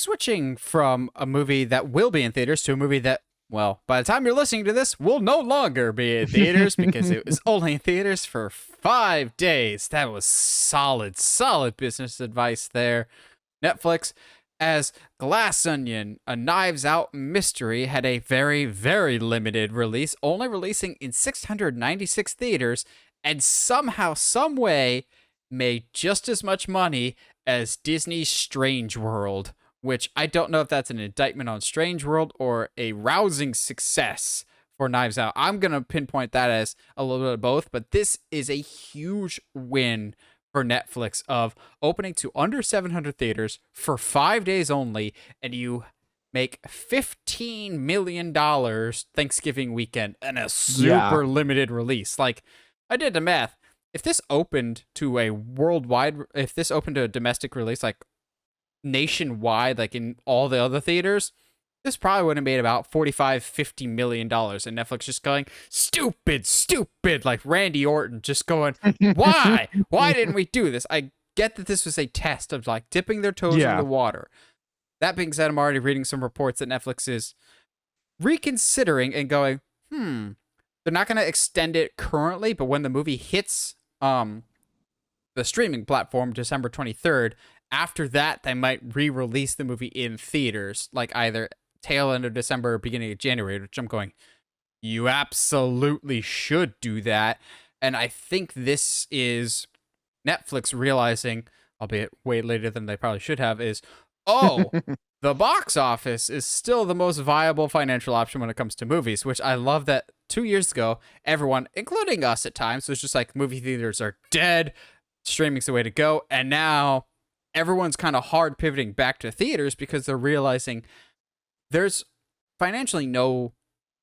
switching from a movie that will be in theaters to a movie that, well, by the time you're listening to this, will no longer be in theaters because it was only in theaters for 5 days. That was solid, solid business advice there. Netflix, as Glass Onion, a Knives Out mystery, had a very, very limited release, only releasing in 696 theaters, and somehow, some way, made just as much money as Disney's Strange World, which I don't know if that's an indictment on Strange World or a rousing success for Knives Out. I'm going to pinpoint that as a little bit of both, but this is a huge win for Netflix of opening to under 700 theaters for 5 days only, and you make $15 million Thanksgiving weekend and a super limited release. Like, I did the math. If this opened to a domestic release, like nationwide, like in all the other theaters, this probably would have made about $45-50 million. And Netflix just going, stupid, like Randy Orton just going, why? Why didn't we do this? I get that this was a test of like dipping their toes in the water. That being said, I'm already reading some reports that Netflix is reconsidering and going, they're not going to extend it currently, but when the movie hits the streaming platform December 23rd, after that, they might re-release the movie in theaters, like either tail end of December or beginning of January, which I'm going, you absolutely should do that. And I think this is Netflix realizing, albeit way later than they probably should have, is, oh, the box office is still the most viable financial option when it comes to movies, which I love that 2 years ago, everyone, including us at times, was just like, movie theaters are dead, streaming's the way to go. And now everyone's kind of hard pivoting back to theaters because they're realizing there's financially no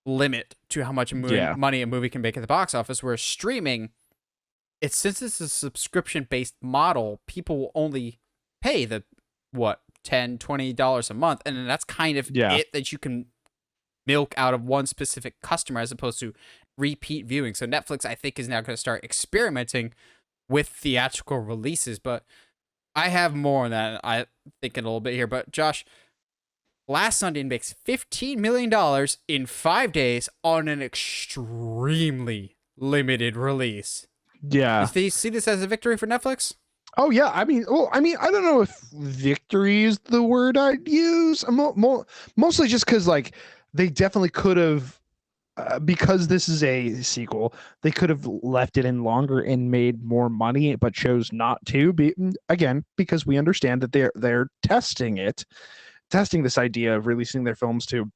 limit to how much money a movie can make at the box office, whereas streaming, since it's a subscription-based model, people will only pay the, $10-20 a month, and then that's kind of it that you can milk out of one specific customer as opposed to repeat viewing. So Netflix, I think, is now going to start experimenting with theatrical releases, but I have more on that, I think, in a little bit here. But Josh, Last Sunday makes $15 million in 5 days on an extremely limited release. Yeah. Do you see this as a victory for Netflix? Oh yeah, I mean, I don't know if victory is the word I'd use. Mostly just because, like, they definitely could have, because this is a sequel, they could have left it in longer and made more money, but chose not to. Again, because we understand that they're testing this idea of releasing their films to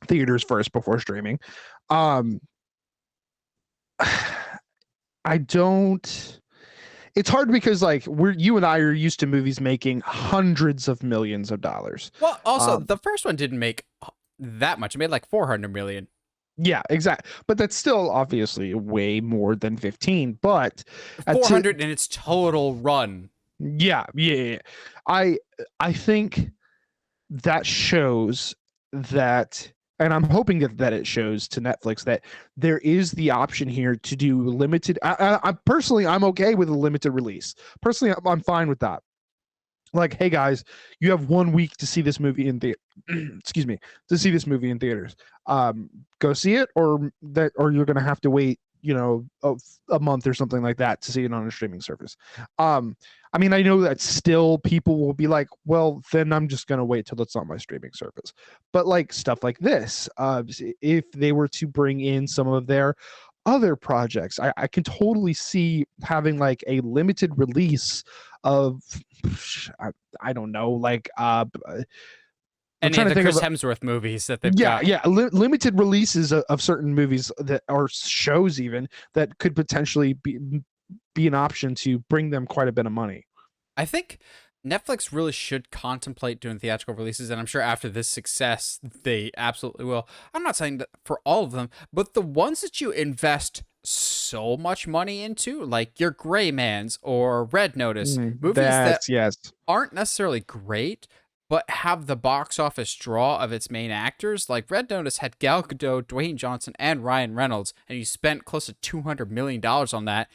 theaters first before streaming. I don't. It's hard because, like, you and I are used to movies making hundreds of millions of dollars. Well, also, the first one didn't make that much. It made like 400 million. Yeah, exactly. But that's still obviously way more than 15. But 400 in its total run. Yeah. I think that shows that, and I'm hoping that it shows to Netflix that there is the option here to do limited. I personally, I'm okay with a limited release. Personally, I'm fine with that. Like, hey guys, you have 1 week to see this movie in the excuse me, to see this movie in theaters. Go see it, or you're gonna have to wait, a month or something like that to see it on a streaming service. I mean, I know that still people will be like, well, then I'm just gonna wait till it's on my streaming service. But like stuff like this, if they were to bring in some of their other projects, I can totally see having like a limited release of, I don't know, like any of the Chris Hemsworth movies that they've got. Yeah, limited releases of certain movies that are shows even that could potentially be an option to bring them quite a bit of money. I think Netflix really should contemplate doing theatrical releases, and I'm sure after this success, they absolutely will. I'm not saying that for all of them, but the ones that you invest so much money into, like your Gray Mans or Red Notice, movies that aren't necessarily great, but have the box office draw of its main actors. Like Red Notice had Gal Gadot, Dwayne Johnson, and Ryan Reynolds, and you spent close to $200 million on that.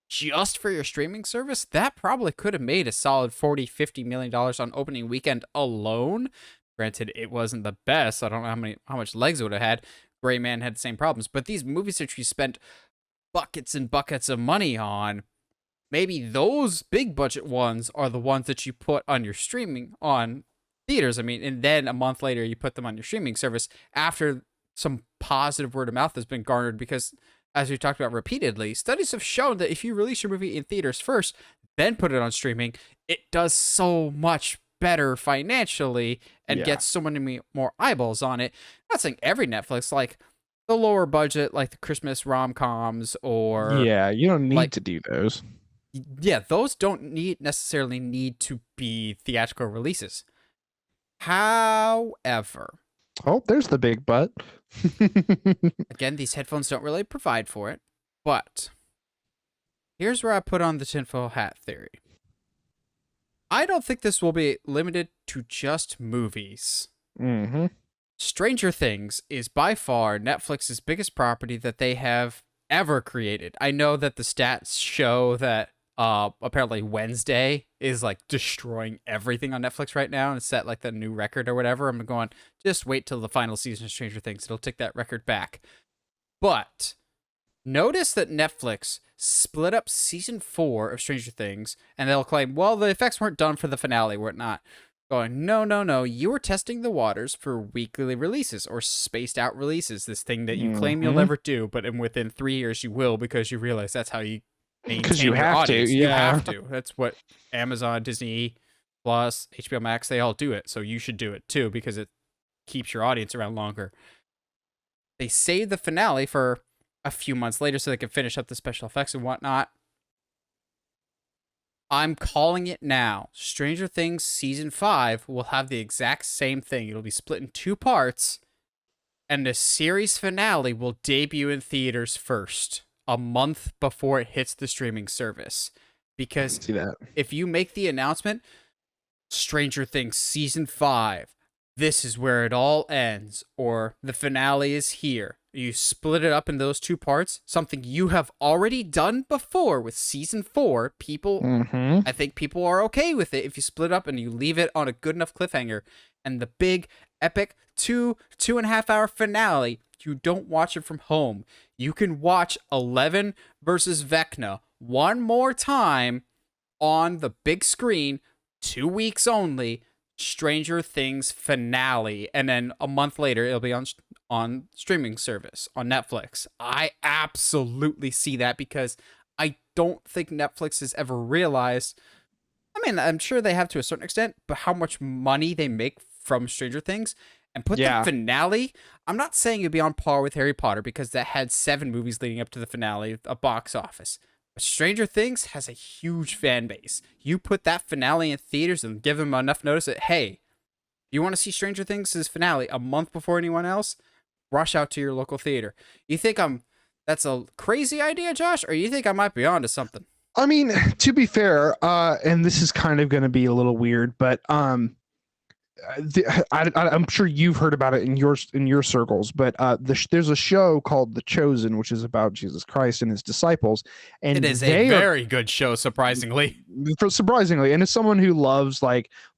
just for your streaming service, that probably could have made a solid 40-50 million dollars on opening weekend alone. Granted, it wasn't the best. I don't know how much legs it would have had. Gray Man had the same problems, but these movies that you spent buckets and buckets of money on, maybe those big budget ones are the ones that you put on your streaming on theaters. I mean, and then a month later you put them on your streaming service after some positive word of mouth has been garnered, because as we talked about repeatedly, studies have shown that if you release your movie in theaters first, then put it on streaming, it does so much better financially and gets so many more eyeballs on it. I'm not saying every Netflix, like the lower budget, like the Christmas rom-coms, or you don't need like, to do those. Yeah, those don't necessarily need to be theatrical releases. However, there's the big but. again, these headphones don't really provide for it, but here's where I put on the tinfoil hat theory. I don't think this will be limited to just movies. Mm-hmm. Stranger Things is by far Netflix's biggest property that they have ever created. I know that the stats show that apparently Wednesday is like destroying everything on Netflix right now and set like the new record or whatever. I'm going, just wait till the final season of Stranger Things. It'll take that record back. But notice that Netflix split up season 4 of Stranger Things, and they'll claim, well, the effects weren't done for the finale, were it not? Going, no, you were testing the waters for weekly releases or spaced out releases, this thing that you claim you'll never do, but within 3 years you will, because you realize that's how you maintain your audience. You have to. That's what Amazon, Disney Plus, HBO Max, they all do it, so you should do it too, because it keeps your audience around longer. They saved the finale for a few months later so they can finish up the special effects and whatnot. I'm calling it now. Stranger Things Season 5 will have the exact same thing. It'll be split in 2 parts, and the series finale will debut in theaters first, a month before it hits the streaming service. Because if you make the announcement, Stranger Things Season 5, this is where it all ends, or the finale is here, you split it up in those 2 parts, something you have already done before with season 4. I think people are okay with it if you split up and you leave it on a good enough cliffhanger, and the big epic 2.5 hour finale, you don't watch it from home. You can watch 11 versus Vecna one more time on the big screen, 2 weeks only, Stranger Things finale, and then a month later it'll be on streaming service on Netflix. I absolutely see that, because I don't think Netflix has ever realized, I mean, I'm sure they have to a certain extent, but how much money they make from Stranger Things, and put the finale, I'm not saying it'd be on par with Harry Potter, because that had 7 movies leading up to the finale, a box office. Stranger Things has a huge fan base. You put that finale in theaters and give them enough notice that, hey, you want to see Stranger Things' finale a month before anyone else? Rush out to your local theater. You think that's a crazy idea, Josh, or you think I might be onto something? I mean, to be fair, and this is kind of going to be a little weird, but I'm sure you've heard about it in your circles, but there's a show called The Chosen, which is about Jesus Christ and his disciples, and it is a very good show, surprisingly. And as someone who loves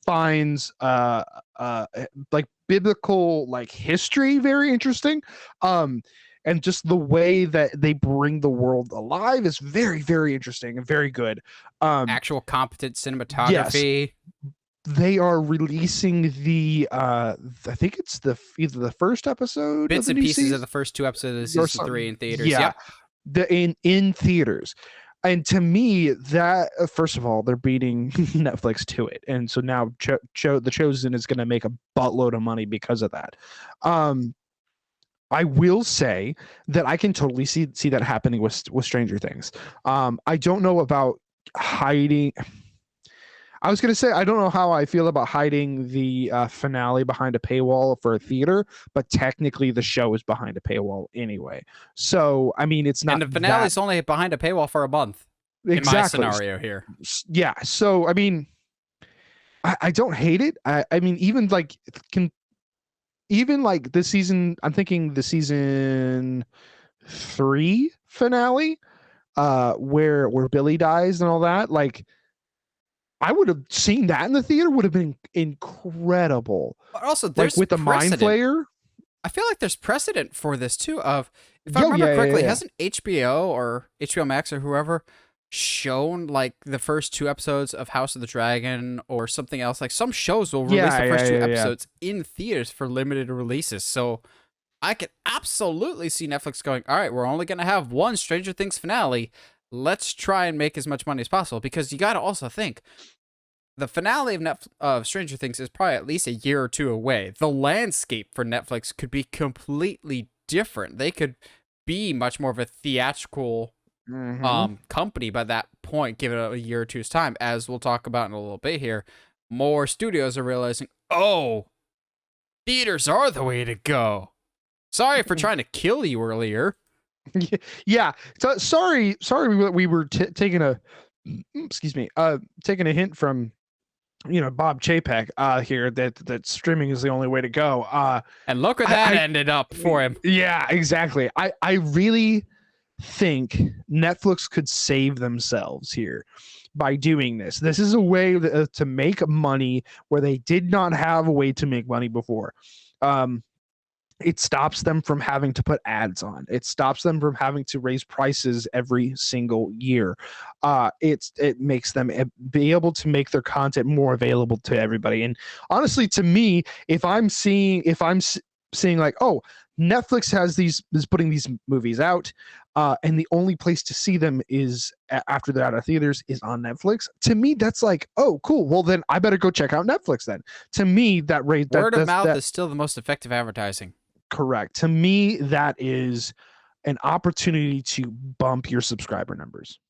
finds like biblical history very interesting, and just the way that they bring the world alive is very, very interesting and very good. Actual competent cinematography. Yes. They are releasing the I think it's either the first episode, bits and pieces of the first 2 episodes of season 3 in theaters. Yeah, in theaters. And to me, that first of all, they're beating Netflix to it, and so now The Chosen is going to make a buttload of money because of that. I will say that I can totally see that happening with Stranger Things. I don't know about hiding. I was going to say, I don't know how I feel about hiding the finale behind a paywall for a theater, but technically the show is behind a paywall anyway. So, I mean, it's not. And the finale is only behind a paywall for a month. Exactly. In my scenario here. Yeah. So, I mean, I don't hate it. I mean, even this season, I'm thinking the season 3 finale where Billy dies and all that. Like, I would have seen that in the theater, would have been incredible. But also, Like there's with the mind precedent. flayer. I feel like there's precedent for this too. Of if I Yo, remember yeah, yeah, correctly, yeah. hasn't HBO or HBO Max or whoever shown like the first two episodes of House of the Dragon or something else? Like some shows will release Yeah, the yeah, first two yeah, yeah. episodes in theaters for limited releases. So I could absolutely see Netflix going, all right, we're only gonna have one Stranger Things finale. Let's try and make as much money as possible, because you got to also think the finale of Stranger Things is probably at least a year or two away. The landscape for Netflix could be completely different. They could be much more of a theatrical Mm-hmm. company by that point, give it a year or two's time. As we'll talk about in a little bit here, more studios are realizing, oh, theaters are the way to go. Sorry for trying to kill you earlier. Yeah. So, sorry, we were taking a excuse me, taking a hint from Bob Chapek here that streaming is the only way to go. And look where that I ended up for him. yeah, exactly. I really think Netflix could save themselves here by doing this. This is a way to make money where they did not have a way to make money before. It stops them from having to put ads on. It stops them from having to raise prices every single year. It makes them be able to make their content more available to everybody. And honestly, to me, if I'm seeing like, oh, Netflix is putting these movies out, and the only place to see them is after they're out of theaters is on Netflix. To me, that's like, oh, cool. Well, then I better go check out Netflix. Then, to me, that rate Word of mouth that is still the most effective advertising. correct. To me, that is an opportunity to bump your subscriber numbers.